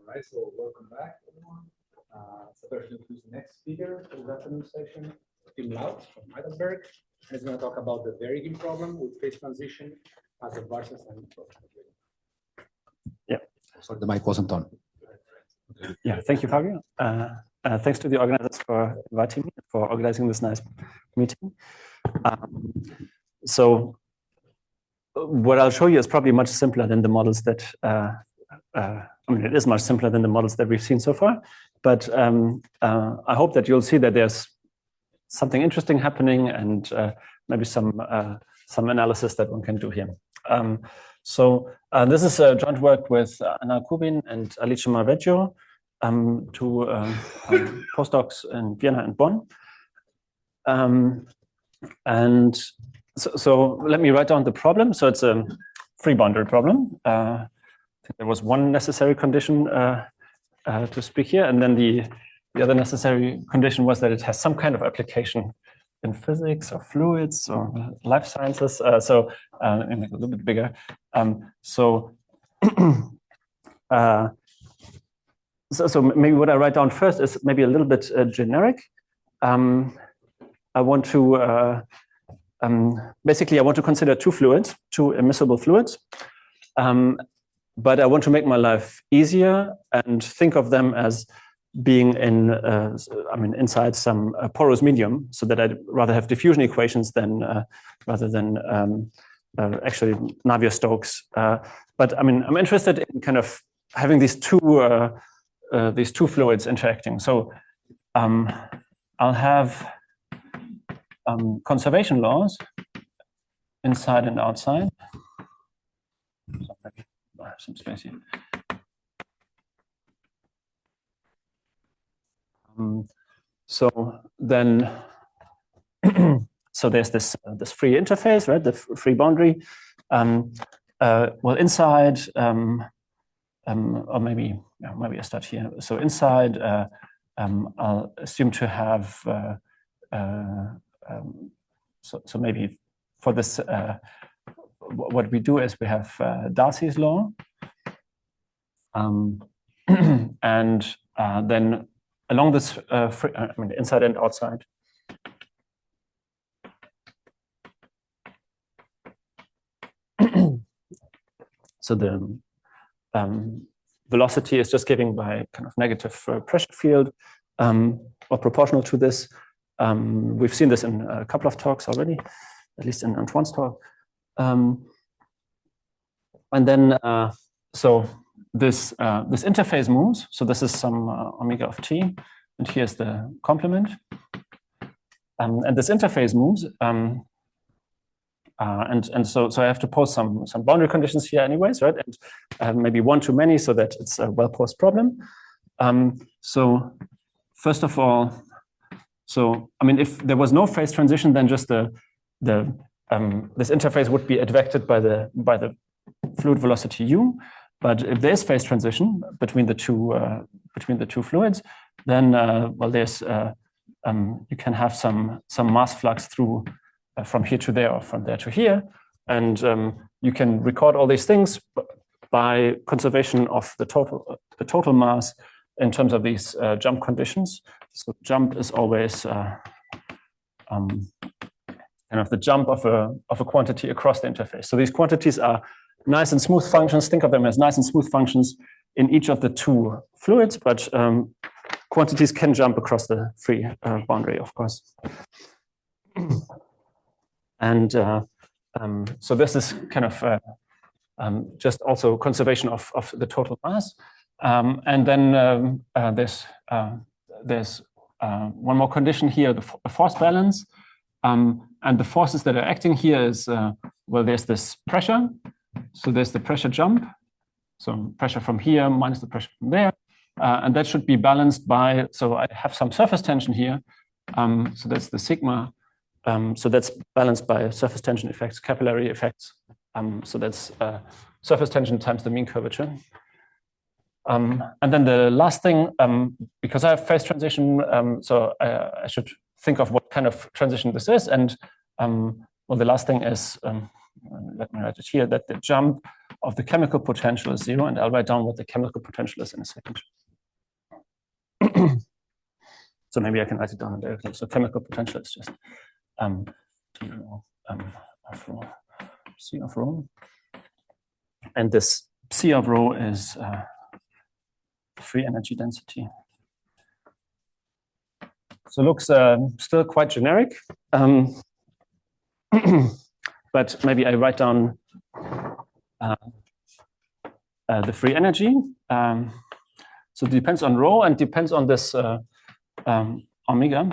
All right, so welcome back, everyone. So first, we'll introduce the next speaker for the afternoon session, Laux from Heidelberg. He's going to talk about the Verigin problem with phase transition as a Wasserstein approach. Yeah. Sorry, the mic wasn't on. Yeah, thank you, Fabio. Thanks to the organizers for inviting me, for organizing this nice meeting. So what I'll show you is probably much simpler than the models that, I mean, it is much simpler than the models that we've seen so far, but I hope that you'll see that there's something interesting happening and maybe some analysis that one can do here. This is a joint work with Anna Kubin and Alice Marveggio, two postdocs in Vienna and Bonn. So let me write down the problem. So it's a free boundary problem. I think there was one necessary condition to speak here, and then the other necessary condition was that it has some kind of application in physics or fluids or life sciences. Let me make it a little bit bigger. So maybe what I write down first is maybe a little bit generic. I want to basically I want to consider two fluids, two immiscible fluids, but I want to make my life easier and think of them as being in, inside some porous medium, so that I'd rather have diffusion equations than rather than actually Navier-Stokes. But I mean, I'm interested in kind of having these two fluids interacting. So I'll have conservation laws inside and outside. So maybe I have some space here. So then, so there's this free interface, right? The free boundary. Well, inside, or maybe I start here. So inside, I'll assume to have. So maybe for this, what we do is we have Darcy's law, and then along this, inside and outside. So the velocity is just given by kind of negative pressure field, or proportional to this. We've seen this in a couple of talks already, at least in Antoine's talk. And then, so this interface moves. So this is some omega of t, and here's the complement. And this interface moves. And so I have to pose some boundary conditions here anyways, right? And maybe one too many, so that it's a well-posed problem. So first of all, so I mean, if there was no phase transition, then just this interface would be advected by the fluid velocity u. But if there is phase transition between the two fluids, then well, there's you can have some mass flux through from here to there or from there to here, and you can record all these things by conservation of the total mass in terms of these jump conditions. So jump is always kind of the jump of a quantity across the interface. So these quantities are nice and smooth functions. Think of them as nice and smooth functions in each of the two fluids, but quantities can jump across the free boundary, of course. And so this is kind of just also conservation of the total mass. And then there's one more condition here, the force balance. And the forces that are acting here is, well, there's this pressure. So there's the pressure jump. So pressure from here minus the pressure from there. And that should be balanced by, so I have some surface tension here. So that's the sigma. So that's balanced by surface tension effects, capillary effects. So that's surface tension times the mean curvature. And then the last thing, because I have phase transition, so I should think of what kind of transition this is. And well, the last thing is let me write it here, that the jump of the chemical potential is 0, and I'll write down what the chemical potential is in a second. So maybe I can write it down directly. So chemical potential is just C of rho. And this C of rho is free energy density. So it looks still quite generic. But maybe I write down the free energy. So it depends on rho and depends on this omega.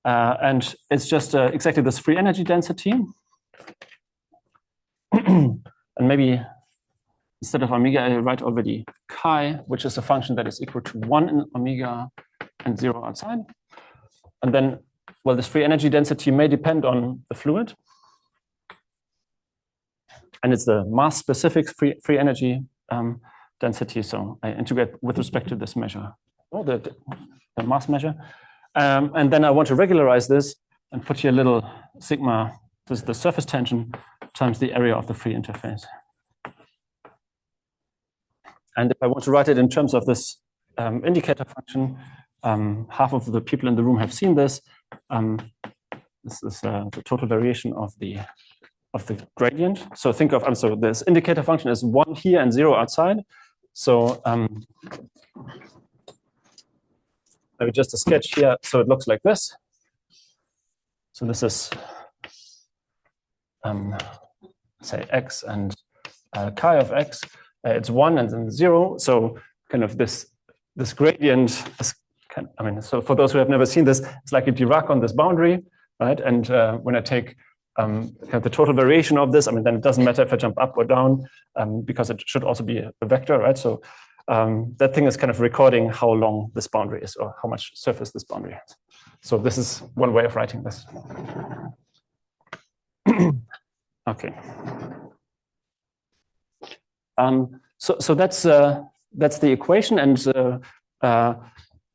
And it's just exactly this free energy density. And maybe instead of omega, I write already chi, which is a function that is equal to 1 in omega and 0 outside. And then, well, this free energy density may depend on the fluid. And it's the mass-specific free energy density. So I integrate with respect to this measure, or the mass measure. And then I want to regularize this and put here a little sigma. This is the surface tension times the area of the free interface. And if I want to write it in terms of this indicator function, half of the people in the room have seen this. This is the total variation of the gradient. So think of, so this indicator function is 1 here and 0 outside. So maybe just a sketch here. So it looks like this. So this is, say, x and chi of x. It's 1 and then 0. So kind of this gradient is kind of, I mean, so for those who have never seen this, it's like a Dirac on this boundary, right? And when I take kind of the total variation of this, I mean, then it doesn't matter if I jump up or down, because it should also be a vector, right? So that thing is kind of recording how long this boundary is or how much surface this boundary has. So this is one way of writing this. Okay. So that's the equation, and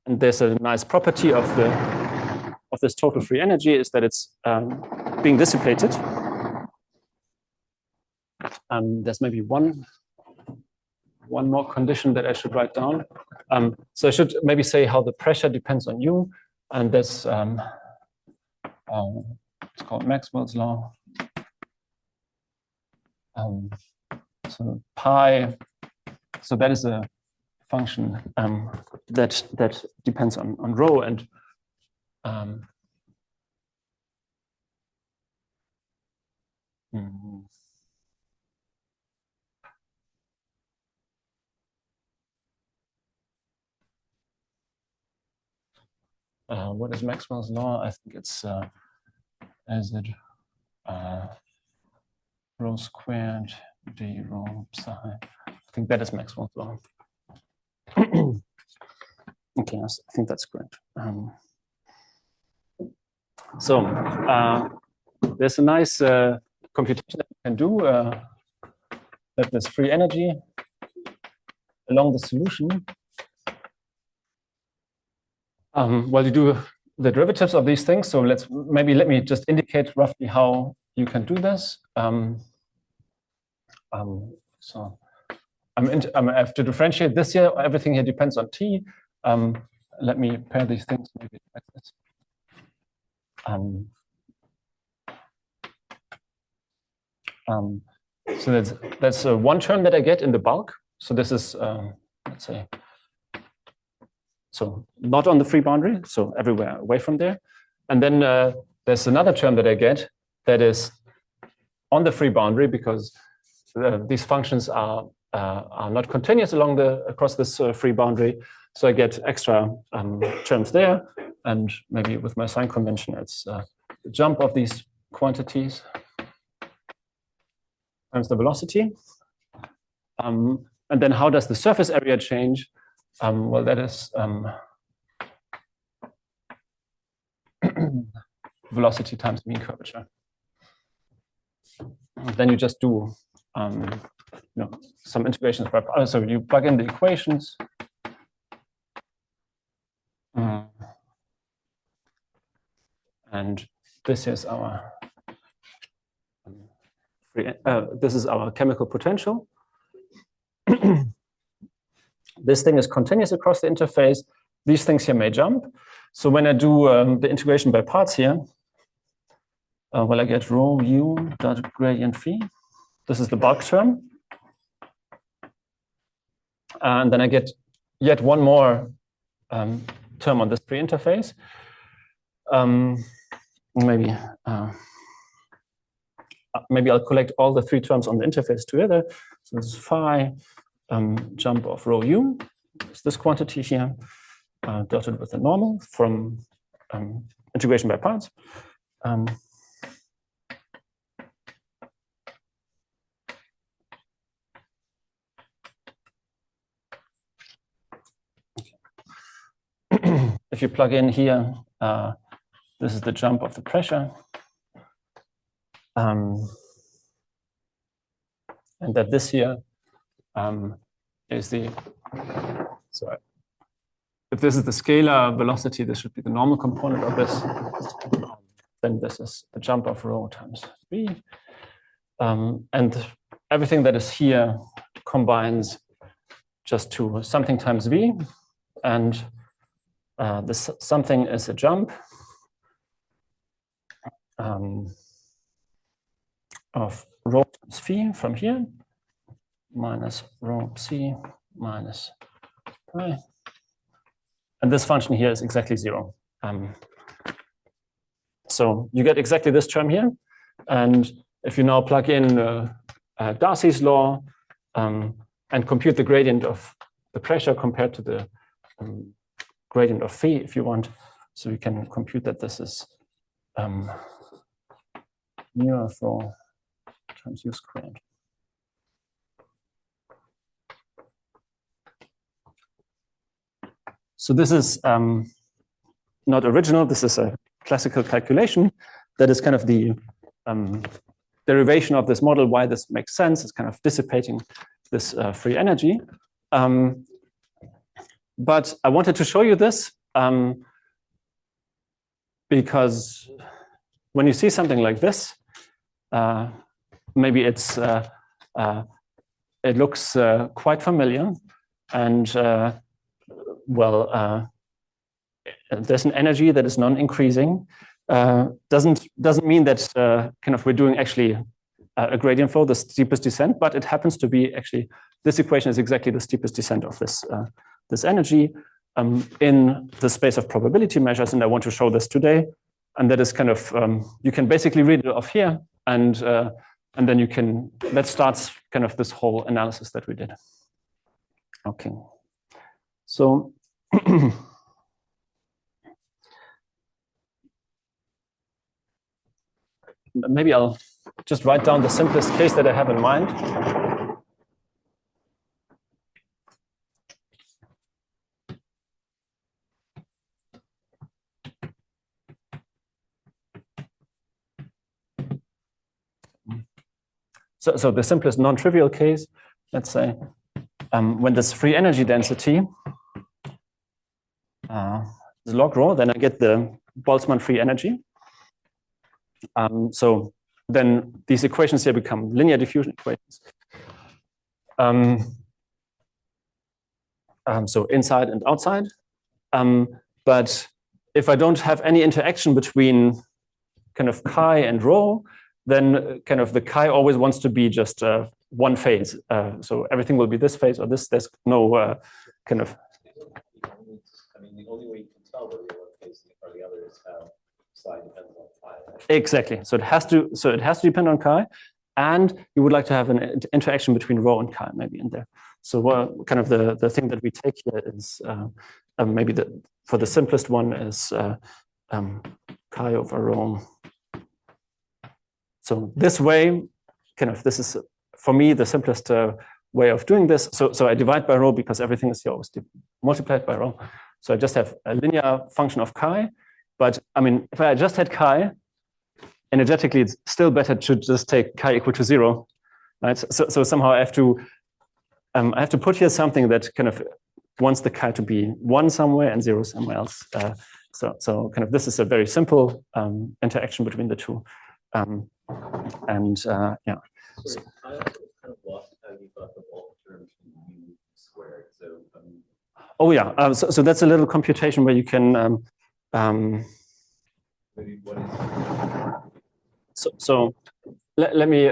there's a nice property of this total free energy is that it's being dissipated. There's maybe one more condition that I should write down. So I should maybe say how the pressure depends on U, and that's it's called Maxwell's law. So pi, so that is a function that depends on rho, and what is Maxwell's law? I think it's is it rho squared d rho psi. I think that is Maxwell's law. Okay, I think that's correct. So there's a nice computation that you can do that there's free energy along the solution. Well, you do the derivatives of these things. So let me just indicate roughly how you can do this. So I have to differentiate this here. Everything here depends on t. Let me pair these things maybe like this. So that's one term that I get in the bulk. So this is, let's say, so not on the free boundary, so everywhere away from there. And then there's another term that I get that is on the free boundary, because these functions are not continuous across this free boundary. So I get extra terms there, and maybe with my sign convention, it's the jump of these quantities times the velocity. And then how does the surface area change? Well, that is velocity times mean curvature. And then you just do some integrations. So you plug in the equations. And this is our this is our chemical potential. This thing is continuous across the interface. These things here may jump. So when I do the integration by parts here, well, I get rho u dot gradient phi. This is the bulk term. And then I get yet one more term on this free interface. Maybe I'll collect all the three terms on the interface together. So this is phi jump of rho u. It's this quantity here, dotted with the normal from integration by parts. If you plug in here, this is the jump of the pressure. And that this here is the, sorry, if this is the scalar velocity, this should be the normal component of this. Then this is the jump of rho times v. And everything that is here combines just to something times v. And this something is a jump of rho times phi from here, minus rho psi minus pi. And this function here is exactly 0. So you get exactly this term here. And if you now plug in Darcy's law and compute the gradient of the pressure compared to the gradient of phi, if you want, so you can compute that this is mu of rho times u squared. So this is not original. This is a classical calculation that is kind of the derivation of this model, why this makes sense. It's kind of dissipating this free energy. But I wanted to show you this because when you see something like this, maybe it looks quite familiar, and there's an energy that is non-increasing. Doesn't mean that kind of we're doing actually a gradient flow, the steepest descent, but it happens to be actually this equation is exactly the steepest descent of this this energy in the space of probability measures, and I want to show this today. And that is kind of you can basically read it off here, and then you can that starts kind of this whole analysis that we did. Okay, so. Maybe I'll just write down the simplest case that I have in mind. So the simplest non-trivial case, let's say, when this free energy density is log rho, then I get the Boltzmann free energy. So then these equations here become linear diffusion equations. So inside and outside. But if I don't have any interaction between kind of chi and rho, then kind of the chi always wants to be just one phase. So everything will be this phase or this. There's no kind of. I mean, the only way you can tell whether you're one phase or the other is how slide depends on chi. Exactly. So it has to depend on chi, and you would like to have an interaction between rho and chi maybe in there. So kind of the thing that we take here is maybe for the simplest one is chi over rho. So this way, kind of this is for me the simplest way of doing this. So I divide by rho because everything is here always multiplied by rho. So I just have a linear function of chi. But I mean, if I just had chi, energetically, it's still better to just take chi equal to 0, right? So somehow I have to put here something that kind of wants the chi to be 1 somewhere and 0 somewhere else. So kind of this is a very simple interaction between the two. Yeah. Sorry, I also kind of lost how you got the bulk term to U squared. So, Oh yeah, so that's a little computation where you can. maybe what is So let me.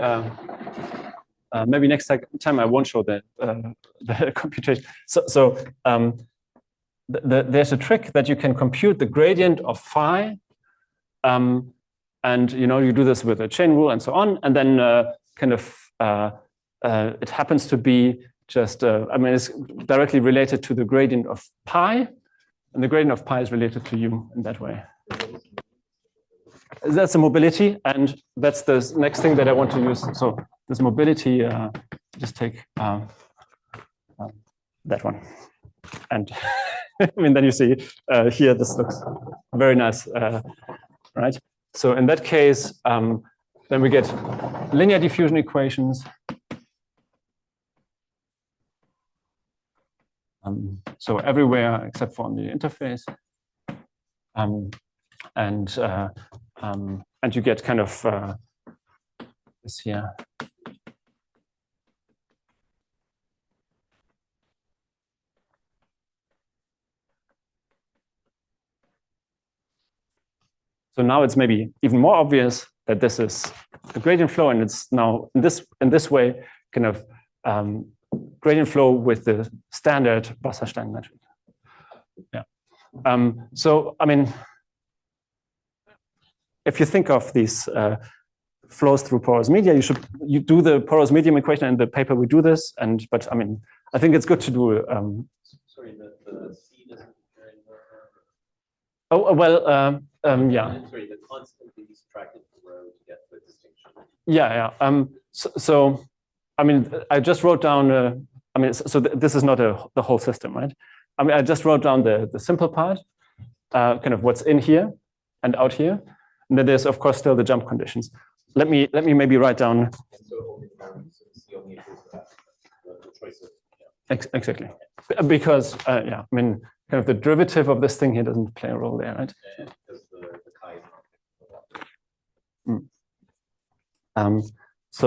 Maybe next time I won't show the computation. There's a trick that you can compute the gradient of phi, and you do this with a chain rule and so on, and then it happens to be just it's directly related to the gradient of pi, and the gradient of pi is related to u in that way. That's the mobility, and that's the next thing that I want to use. So this mobility, just take that one, and then you see here this looks very nice, right? So in that case, then we get linear diffusion equations. So everywhere except for on the interface, and you get kind of this here. So now it's maybe even more obvious that this is the gradient flow, and it's now in this way kind of gradient flow with the standard Wasserstein metric. Yeah. So I mean, if you think of these flows through porous media, you do the porous medium equation in the paper. We do this, but I mean, I think it's good to do. sorry, the C doesn't appear anywhere. Oh well, yeah. Sorry, the constant that you subtracted from rho to get the distinction. Yeah. So I mean, I just wrote down. This is not the whole system, right? I mean, I just wrote down the simple part, kind of what's in here and out here, and then there's of course still the jump conditions. Let me maybe write down. And so only C only equals the choice of Exactly, because yeah, I mean, kind of the derivative of this thing here doesn't play a role there, right? because the chi is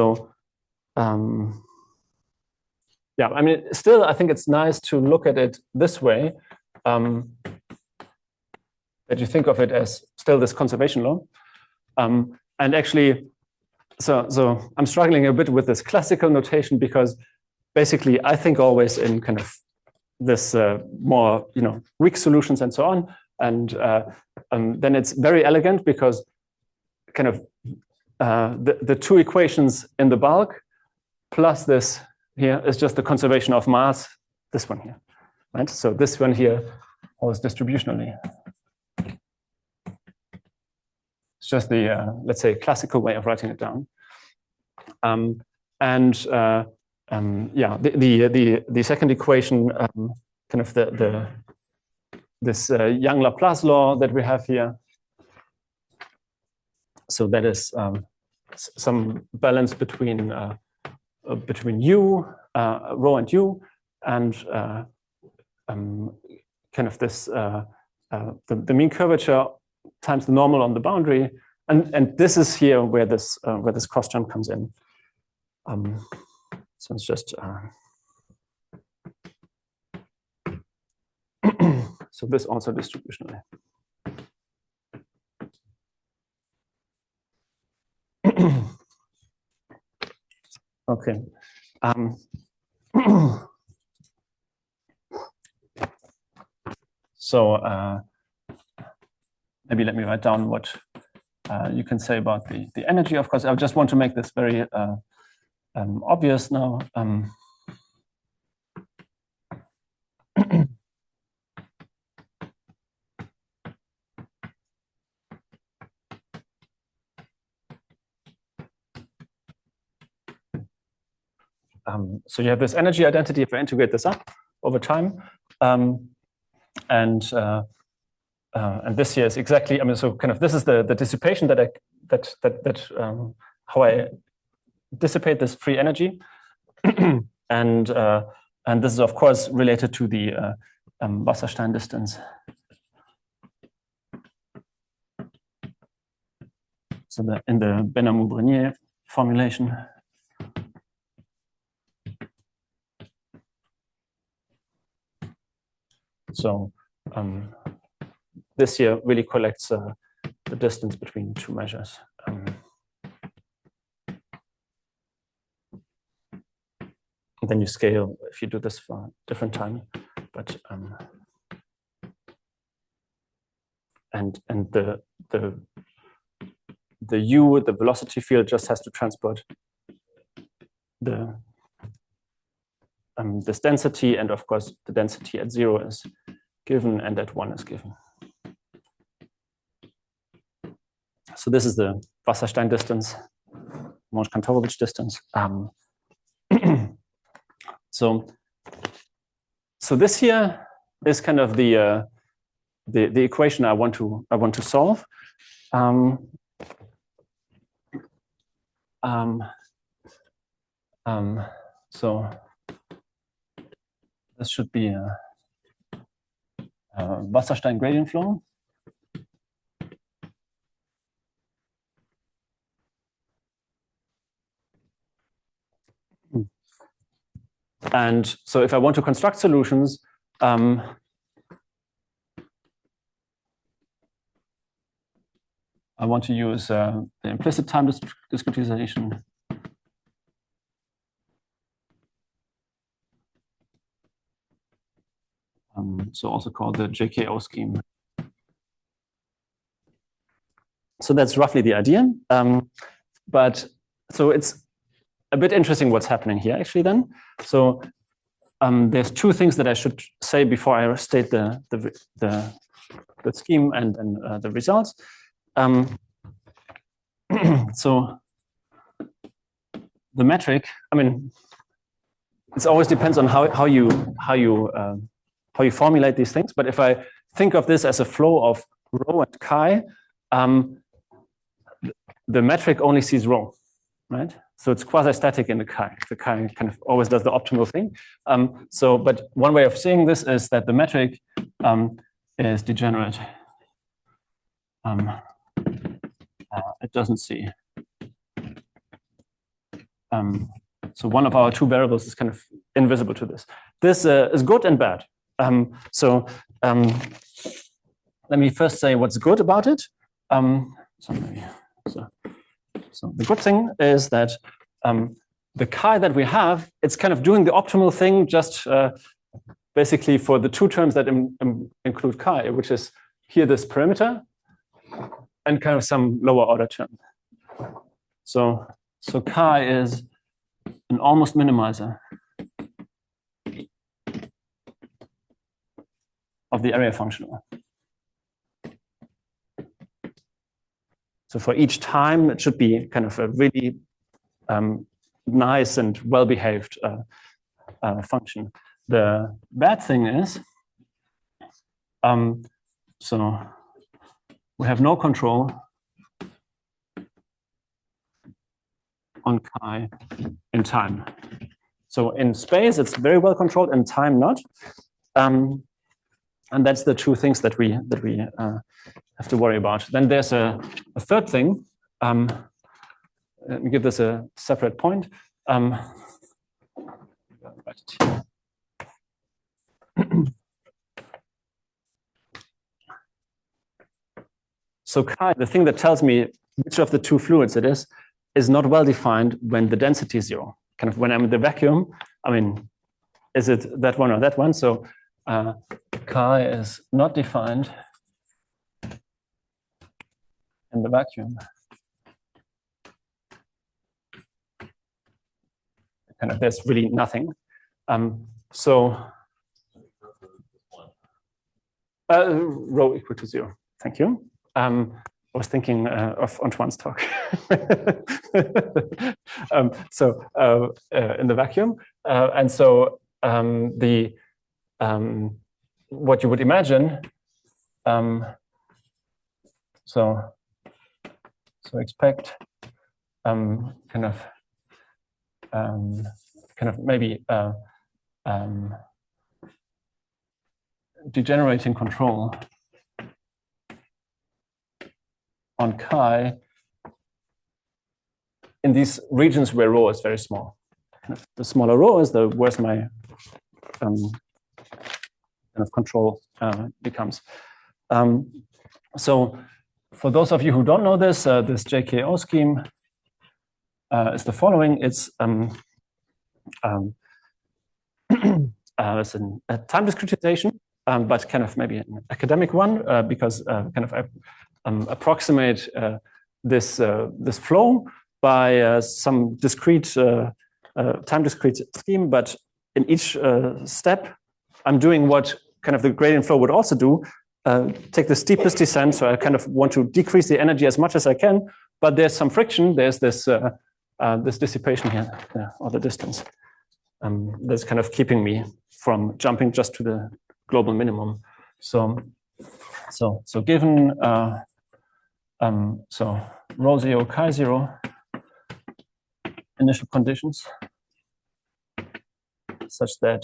not. Yeah, I mean, still, I think it's nice to look at it this way, that you think of it as still this conservation law. And actually, so I'm struggling a bit with this classical notation because basically I think always in kind of this more, weak solutions and so on. And then it's very elegant because kind of the two equations in the bulk plus this here is just the conservation of mass, this one here, right? So this one here holds distributionally. It's just the, let's say, classical way of writing it down. Yeah, the second equation, kind of this Young Laplace law that we have here. So that is some balance between u, rho and u, and kind of this the mean curvature times the normal on the boundary, and this is here where this cross term comes in. So it's just so this also distributionally. Okay. So maybe let me write down what you can say about the energy. Of course, I just want to make this very obvious now. So you have this energy identity if I integrate this up over time, and this here is exactly. I mean, so kind of this is the dissipation that how I dissipate this free energy, and this is of course related to the Wasserstein distance. So in the Benamou-Brenier formulation. So this here really collects the distance between two measures. And then you scale if you do this for different time, but and the u, the velocity field, just has to transport this density, and of course the density at 0 is given and at 1 is given. So this is the Wasserstein distance, Monge-Kantorowicz distance. So this here is kind of the equation I want to solve. So this should be a Wasserstein gradient flow. And so if I want to construct solutions, I want to use the implicit time discretization. So also called the JKO scheme. So that's roughly the idea. But so it's a bit interesting what's happening here actually then. So there's two things that I should say before I state the scheme and then the results. So the metric, I mean, it always depends on how you formulate these things. But if I think of this as a flow of rho and chi, the metric only sees rho, right? So it's quasi-static in the chi. The chi kind of always does the optimal thing. But one way of seeing this is that the metric is degenerate. It doesn't see. So one of our two variables is kind of invisible to this. This is good and bad. So let me first say what's good about it. So the good thing is that the chi that we have, it's kind of doing the optimal thing just basically for the two terms that include chi, which is here this perimeter and kind of some lower order term. So chi is an almost minimizer of the area functional. So for each time, it should be kind of a really nice and well-behaved function. The bad thing is, so we have no control on chi in time. So in space, it's very well controlled, in time not. And that's the two things that we have to worry about. Then there's a third thing. Let me give this a separate point. So chi, the thing that tells me which of the two fluids it is not well defined when the density is 0. Kind of when I'm in the vacuum, I mean, is it that one or that one? So chi is not defined in the vacuum. Kind of, there's really nothing. Rho equal to 0. Thank you. I was thinking of Antoine's talk. In the vacuum, and so what you would imagine. So expect kind of maybe degenerating control on chi in these regions where rho is very small. The smaller rho is, the worse my kind of control becomes. So for those of you who don't know this, this JKO scheme is the following. It's it's a time discretization, but kind of maybe an academic one, because kind of approximate this flow by some discrete time discrete scheme. But in each step, I'm doing what kind of the gradient flow would also do. Take the steepest descent, so I kind of want to decrease the energy as much as I can, but there's some friction. There's this this dissipation here, or the distance. That's kind of keeping me from jumping just to the global minimum. So given so rho 0, chi 0 initial conditions such that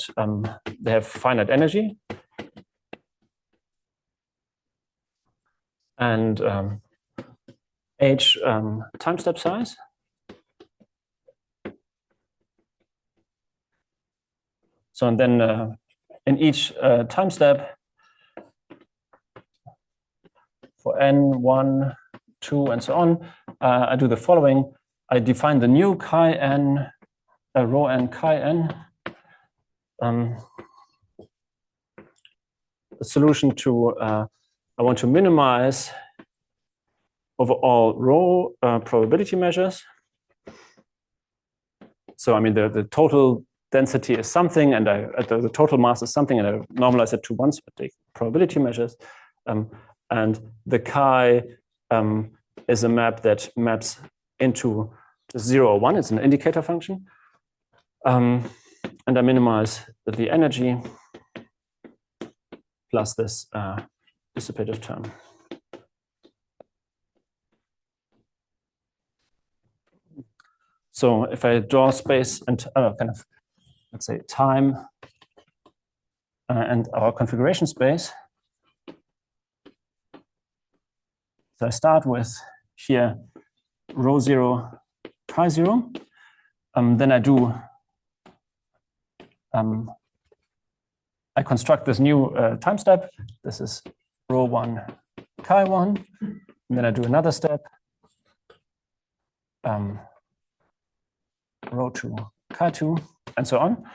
they have finite energy and h time step size. So and then in each time step for n, 1, 2, and so on, I do the following. I define the new chi n, rho n chi n, the solution to, I want to minimize overall rho probability measures. So I mean the total density is something, and the total mass is something, and I normalize it to 1, so I take probability measures. And the chi is a map that maps into 0 or 1. It's an indicator function. And I minimize the energy plus this dissipative term. So if I draw space and kind of, let's say, time and our configuration space. So I start with here rho 0, chi 0. Then I do, I construct this new time step. This is rho 1, chi 1. And then I do another step, rho 2, chi 2, and so on.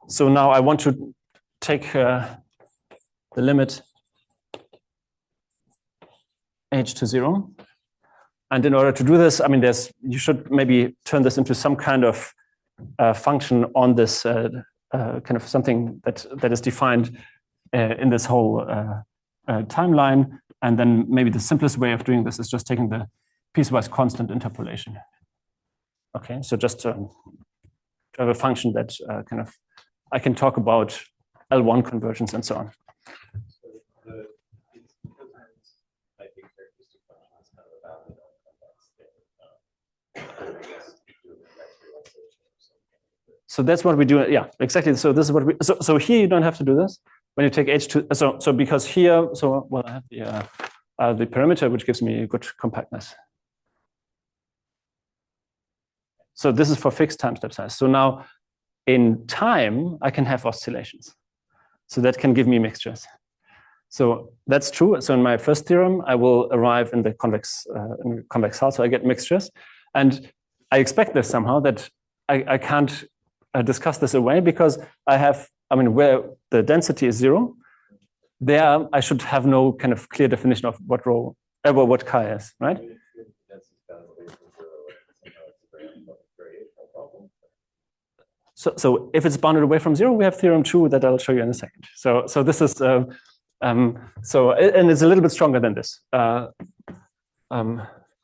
So now I want to take the limit h to 0. And in order to do this, I mean, you should maybe turn this into some kind of function on this kind of something that is defined in this whole timeline. And then maybe the simplest way of doing this is just taking the piecewise constant interpolation. Okay, so just to have a function that kind of, I can talk about L1 convergence and so on. So that's what we do. Yeah, exactly. So this is what we. So here you don't have to do this when you take H2. So because here, so well, I have the perimeter, which gives me good compactness. So this is for fixed time step size. So now in time, I can have oscillations. So that can give me mixtures. So that's true. So in my first theorem, I will arrive in the convex hull. So I get mixtures. And I expect this somehow that I can't discuss this away because I have, I mean, where the density is 0, there I should have no kind of clear definition of what rho, what chi is, right? So if it's bounded away from 0, we have theorem 2 that I'll show you in a second. So this is and it's a little bit stronger than this.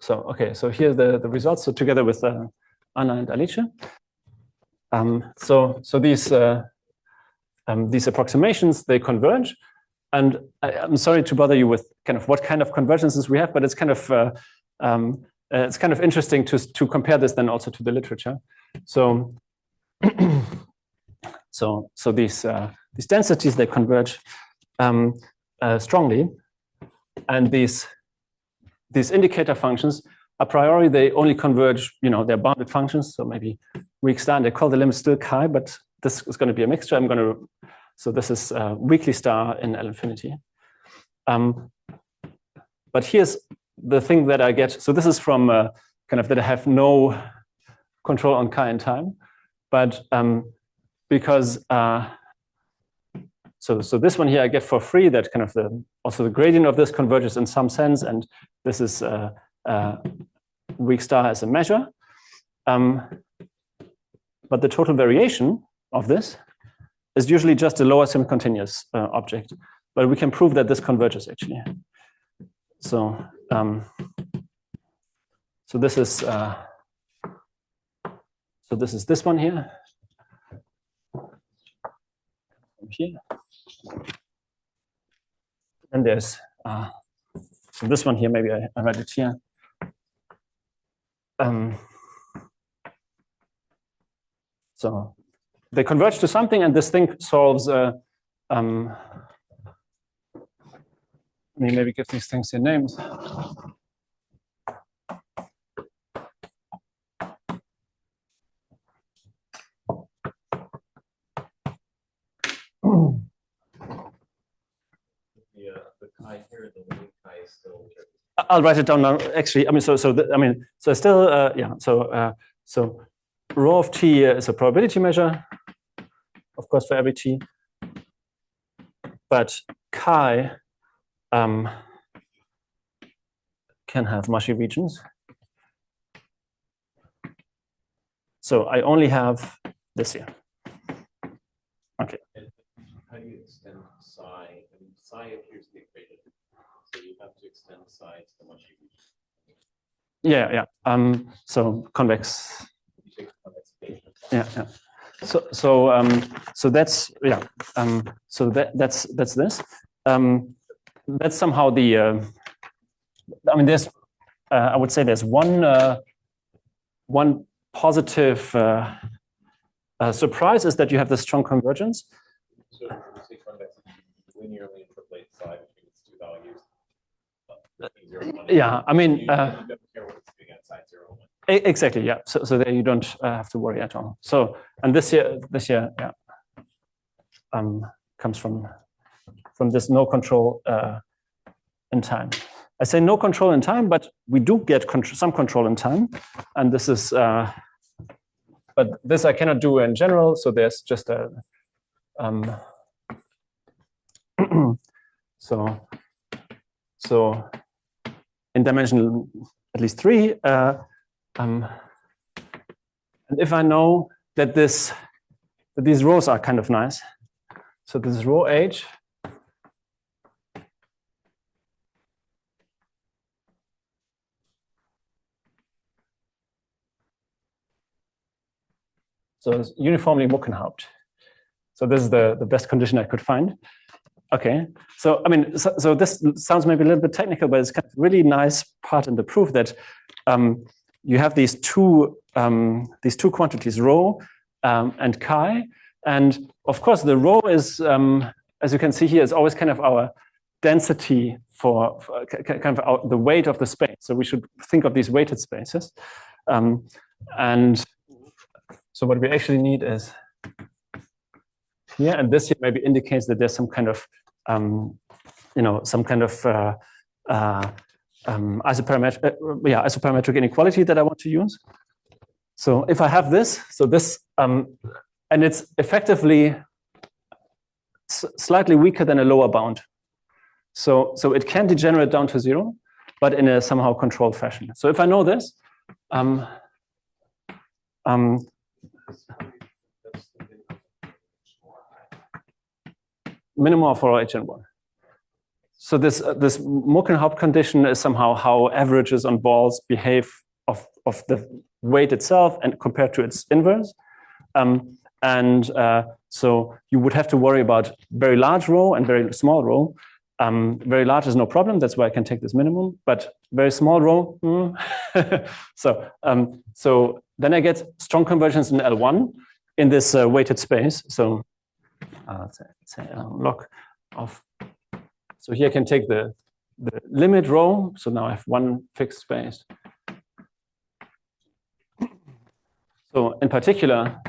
So okay, so here are the results. So together with Anna and Alice. So these approximations, they converge, and I'm sorry to bother you with kind of what kind of convergences we have, but it's kind of interesting to compare this then also to the literature. So so these densities, they converge strongly, and these indicator functions, a priori, they only converge, you know, they're bounded functions. So maybe weak star, and they call the limit still chi, but this is going to be a mixture. I'm going to So this is a weakly star in L infinity. But here's the thing that I get. So this is from kind of that I have no control on chi in time, but because so this one here I get for free, that kind of also the gradient of this converges in some sense, and this is weak star as a measure. But the total variation of this is usually just a lower semi-continuous object. But we can prove that this converges actually. So so this is this one here. Here. And there's so this one here, maybe I write it here. So they converge to something, and this thing solves. Let me maybe give these things their names. The chi here, the weak chi is still. I'll write it down now. Actually, I mean, so still, yeah. So rho of t is a probability measure, of course, for every t. But chi can have mushy regions. So I only have this here. Okay. How do you extend psi? I mean, psi appears to the equation, so you have to extend psi to the mushy region. Yeah. So convex. You take convex. Yeah. So that's yeah. So that's this. That's somehow the. I mean, there's. I would say there's one positive surprise is that you have this strong convergence. So when you say convex, you linearly interpolate psi between its two values. Yeah, I mean. You don't care what it's doing outside 0 and 1. Exactly, yeah. So there you don't have to worry at all. So and this year, yeah, comes from this no control in time. I say no control in time, but we do get some control in time, and this is. But this I cannot do in general. So there's just a. So in dimension at least 3. And if I know that these rows are kind of nice, so this is row H. So it's uniformly Muckenhaupt. So this is the best condition I could find. Okay, so I mean, so this sounds maybe a little bit technical, but it's kind of really nice part in the proof that you have these two quantities, rho and chi, and of course the rho is, as you can see here, is always kind of our density for kind of the weight of the space. So we should think of these weighted spaces, and so what we actually need is here, and this here maybe indicates that there's some kind of isoparametric inequality that I want to use. So if I have this, so this, and it's effectively slightly weaker than a lower bound. So it can degenerate down to 0, but in a somehow controlled fashion. So if I know this, minimum for HN1. So this Muckenhaupt condition is somehow how averages on balls behave of the weight itself and compared to its inverse. So you would have to worry about very large rho and very small rho. Very large is no problem. That's why I can take this minimum. But very small rho. So then I get strong convergence in L1 in this weighted space. So let's say log of. So here I can take the limit rho. So now I have one fixed space. So in particular,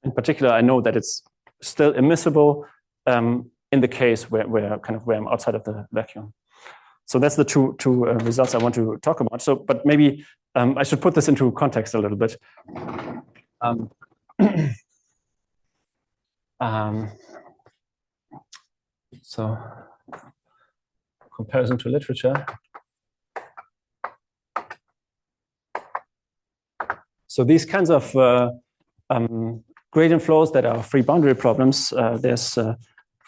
In particular, I know that it's still immiscible in the case where I'm outside of the vacuum. So that's the two results I want to talk about. So, but maybe I should put this into context a little bit. So, comparison to literature. So these kinds of gradient flows that are free boundary problems, there's of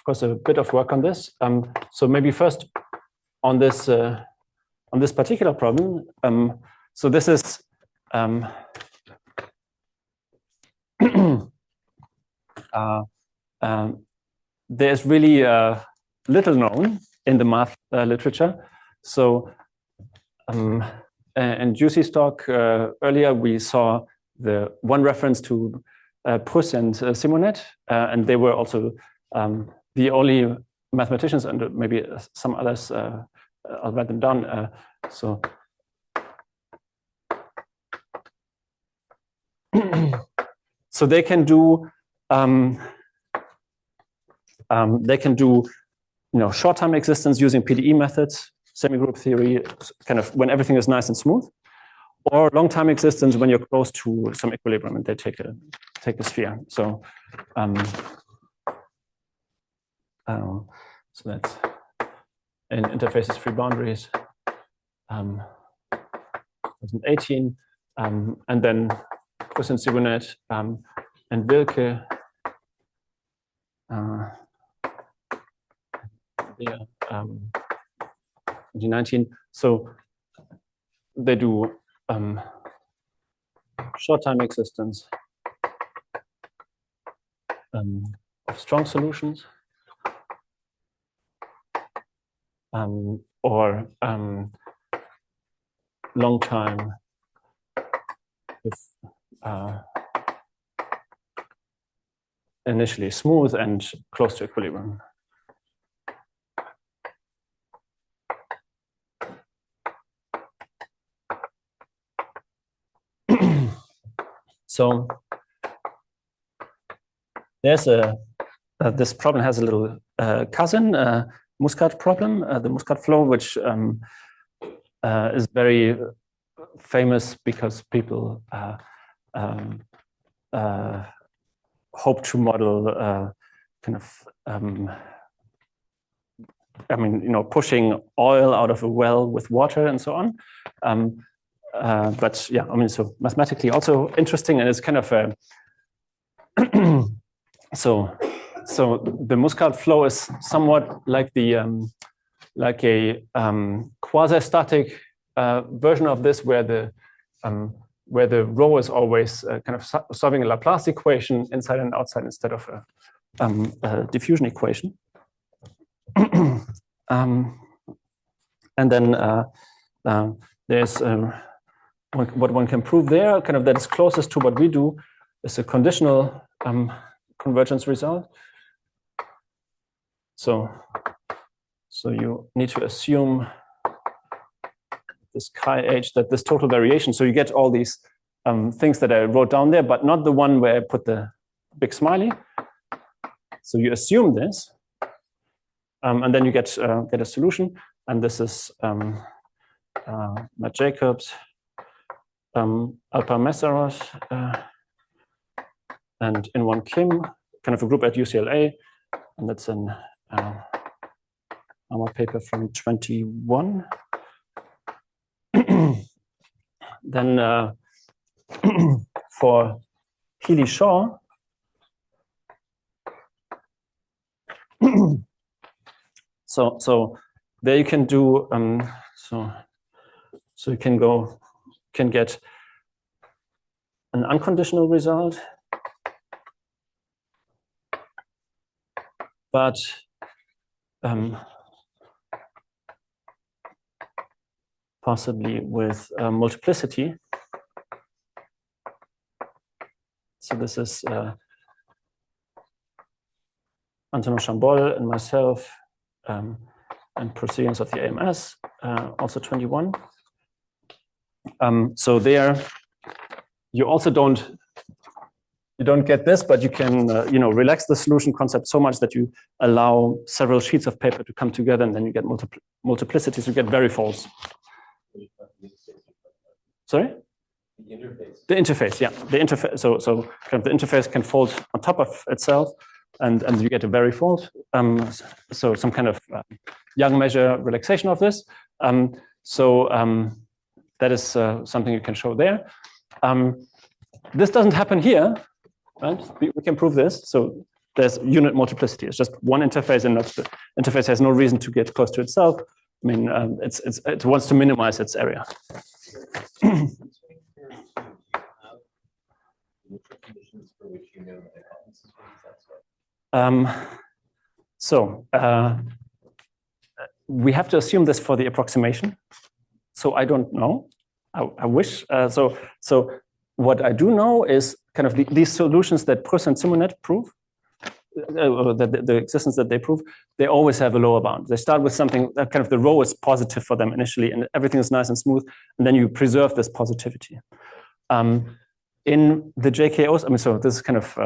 course a bit of work on this. So maybe first on this particular problem. So this is there's really little known in the math literature. So in Juicy's talk earlier, we saw the one reference to Pruss and Simonet, and they were also the only mathematicians, and maybe some others. I'll write them down. So they can do short-time existence using PDE methods, semigroup theory, kind of when everything is nice and smooth, or long-time existence when you're close to some equilibrium and they take a sphere. So so that's in interfaces free boundaries, 2018, and then Pruss and Simonet and Wilke. 2019. So they do short-time existence of strong solutions, or long time with initially smooth and close to equilibrium. So there's this problem has a little cousin, Muscat problem, the Muscat flow, which is very famous because people hope to model pushing oil out of a well with water and so on. But yeah, so mathematically also interesting, and it's kind of a so the Muscat flow is somewhat like a quasi-static version of this, where the rho is always kind of solving a Laplace equation inside and outside instead of a diffusion equation. And then there's what one can prove there, kind of that is closest to what we do, is a conditional convergence result. So you need to assume this chi h, that this total variation. So you get all these things that I wrote down there, but not the one where I put the big smiley. So you assume this, and then you get a solution. And this is Matt Jacobs, Alpa Messeros, and In-Won Kim, kind of a group at UCLA, and that's an our paper from 21. Then for Healy-Shaw, so there you can do so you can get an unconditional result, but possibly with multiplicity. So this is Antonio Chambol and myself, and proceedings of the AMS, also 21. So there, you also don't you don't get this, but you can relax the solution concept so much that you allow several sheets of paper to come together, and then you get multiplicities. You get varifolds. Sorry? The interface. The interface, yeah. The interface. So kind of the interface can fold on top of itself, and you get a varifold. So some kind of Young measure relaxation of this. That is something you can show there. This doesn't happen here, right? We can prove this. So there's unit multiplicity. It's just one interface, and the interface has no reason to get close to itself. I mean, it wants to minimize its area. We have to assume this for the approximation. So I don't know. I wish. So what I do know is kind of these solutions that Prus and Simonet prove, the existence that they prove, they always have a lower bound. They start with something that kind of the rho is positive for them initially, and everything is nice and smooth, and then you preserve this positivity. In the JKOs, I mean, so this is kind of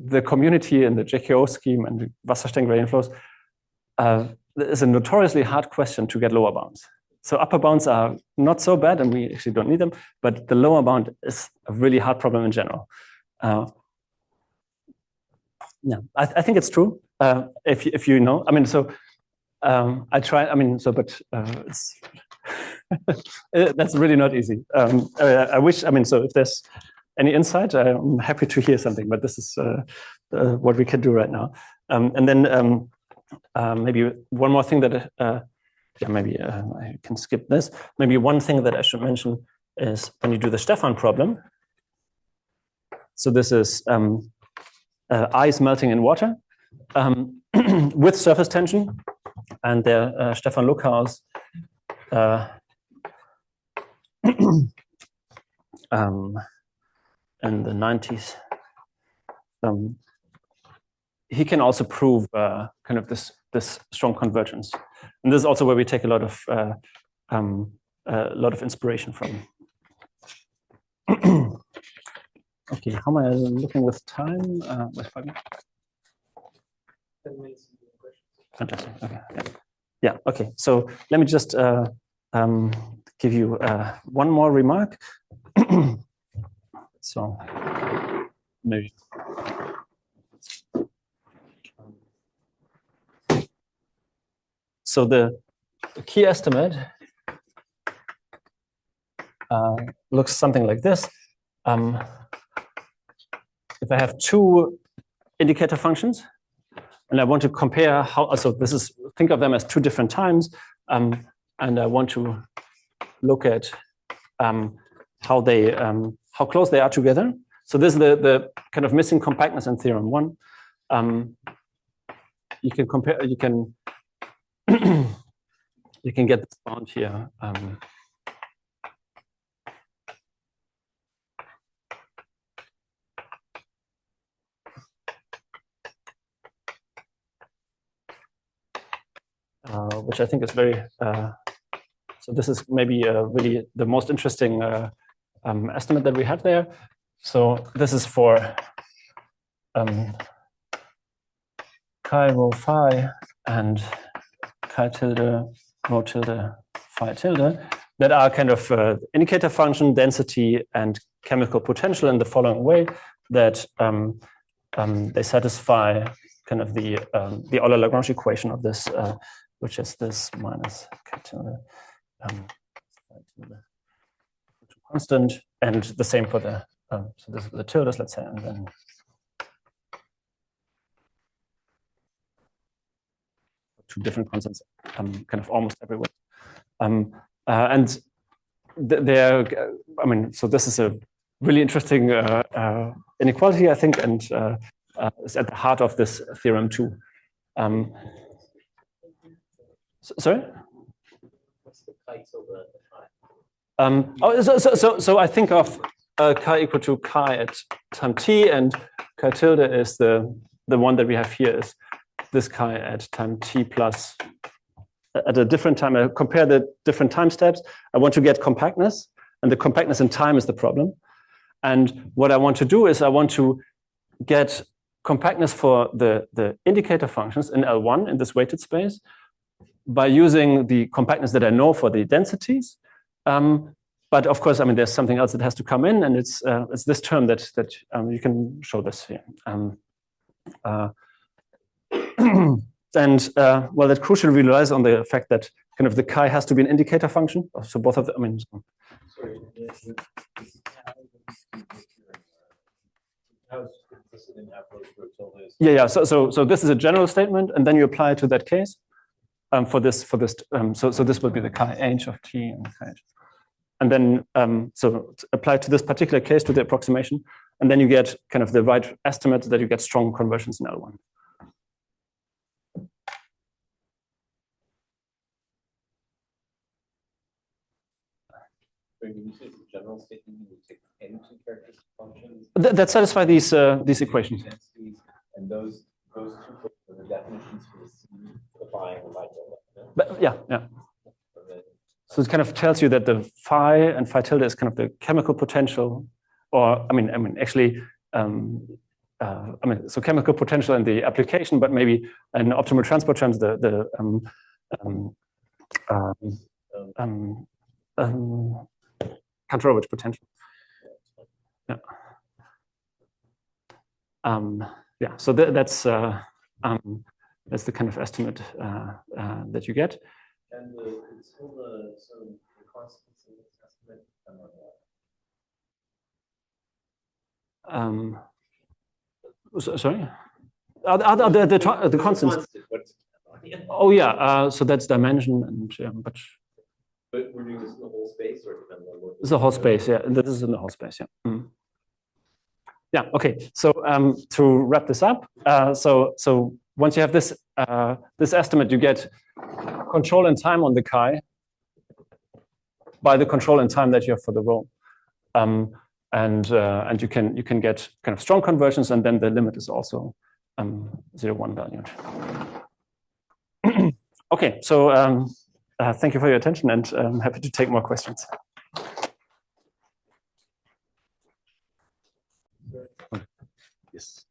the community in the JKO scheme and the Wasserstein gradient flows. It's a notoriously hard question to get lower bounds. So upper bounds are not so bad, and we actually don't need them, but the lower bound is a really hard problem in general. Yeah, I think it's true. If you know, I mean, so I try. I mean, so but it's that's really not easy. I wish. I mean, so if there's any insight, I'm happy to hear something. But this is what we can do right now. And then maybe one more thing that maybe I can skip this. Maybe one thing that I should mention is when you do the Stefan problem. So this is ice melting in water with surface tension, and there Stefan Luckhaus in the 90s. He can also prove kind of this strong convergence, and this is also where we take a lot of inspiration from. Okay, how am I looking with time? With 5 minutes? 10 minutes. Fantastic. Okay. Yeah. Okay. So let me just give you one more remark. So maybe. So the key estimate looks something like this. If I have two indicator functions, and I want to compare how, so this is, think of them as two different times, and I want to look at how close they are together. So this is the kind of missing compactness in theorem 1. You can compare, you can get this bound here. Which I think is very, so this is maybe really the most interesting estimate that we have there. So this is for chi rho phi and chi tilde rho tilde phi tilde that are kind of indicator function, density, and chemical potential in the following way, that they satisfy kind of the Euler-Lagrange equation of this, which is this minus chi tilde constant, and the same for the so this is the tildes, let's say, and then two different constants kind of almost everywhere. And they're, I mean, so this is a really interesting inequality, I think, and is at the heart of this theorem too. Sorry? What's the chi tilde at the phi? So I think of chi equal to chi at time t, and chi tilde is the one that we have here is this chi at time t plus at a different time. I compare the different time steps. I want to get compactness, and the compactness in time is the problem. And what I want to do is I want to get compactness for the indicator functions in L1 in this weighted space by using the compactness that I know for the densities. But of course, I mean, there's something else that has to come in, and it's this term that you can show this here. And well, that crucially relies on the fact that kind of the chi has to be an indicator function. So both of them, I mean. Sorry, Yeah. So this is a general statement, and then you apply it to that case. So this will be the chi h of t and chi h. And then so apply to this particular case to the approximation, and then you get kind of the right estimate that you get strong conversions in L1. When you say the general statement, you take any two characteristic functions That satisfy these equations. and those two are the definitions for the C, the phi, and the phi tilde. But yeah. So it kind of tells you that the phi and phi tilde is kind of the chemical potential, or I mean actually, so chemical potential in the application, but maybe in optimal transport terms, Kantorovich potential. Yeah. Yeah. So that's the kind of estimate that you get. And the constants in this estimate sorry? The constants. Oh yeah, so that's dimension and but we're doing this in the whole space, or depends on what? It's the whole space, yeah. This is in the whole space, yeah. Yeah. Okay. So to wrap this up, so once you have this this estimate, you get control in time on the chi by the control in time that you have for the rho, and you can get kind of strong conversions, and then the limit is also 0,1 valued. Okay. So thank you for your attention, and I'm happy to take more questions. Yes.